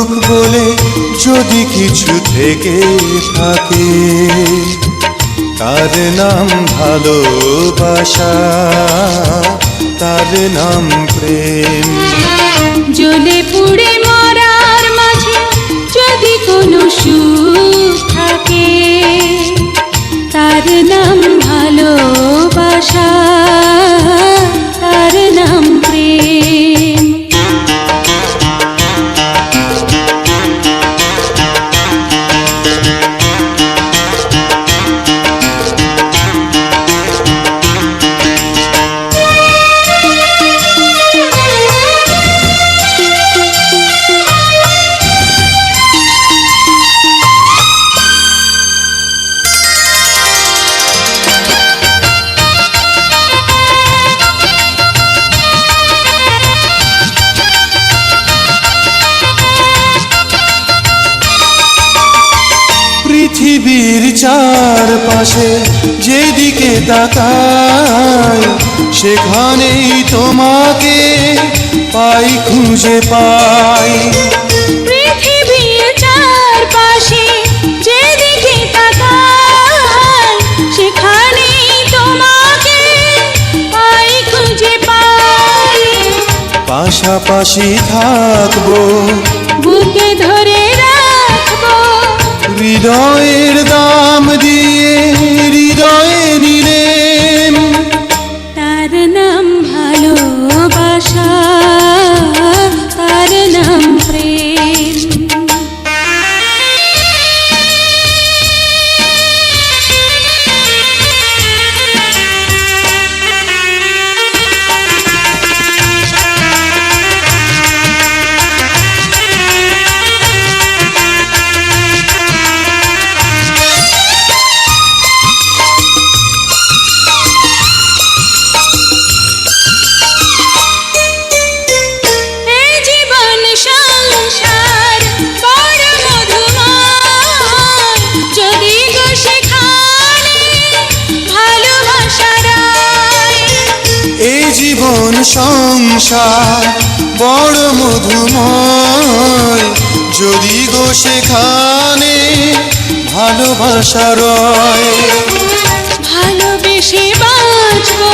সুখ বলে যদি কিছু থেকে থাকে, তার নাম ভালোবাসা, তার নাম প্রেম। জ্বলে পুড়ে মরার মাঝে যদি কোনো সুখ থাকে, তার নাম ভালোবাসা, তার নাম প্রেম। পৃথিবীর চারপাশে যেদিকে তাকাই, সেখানেই তোমাকে পাই, খুঁজে পাই। পৃথিবীর চারপাশে যেদিকে তাকাই, সেখানেই তোমাকে পাই, খুঁজে পাই। পাশাপাশি থাকবো, বুকে ধরে রাখবো, হৃদয়ের দাম দিয়ে হৃদয়ে নিলেন। তার নাম ভালোবাসা, তার নাম প্রেম। জীবন সংসার বড় মধুময়, যদি গো সেখানে ভালোবাসা রয়। ভালোবেসে বাঁচবো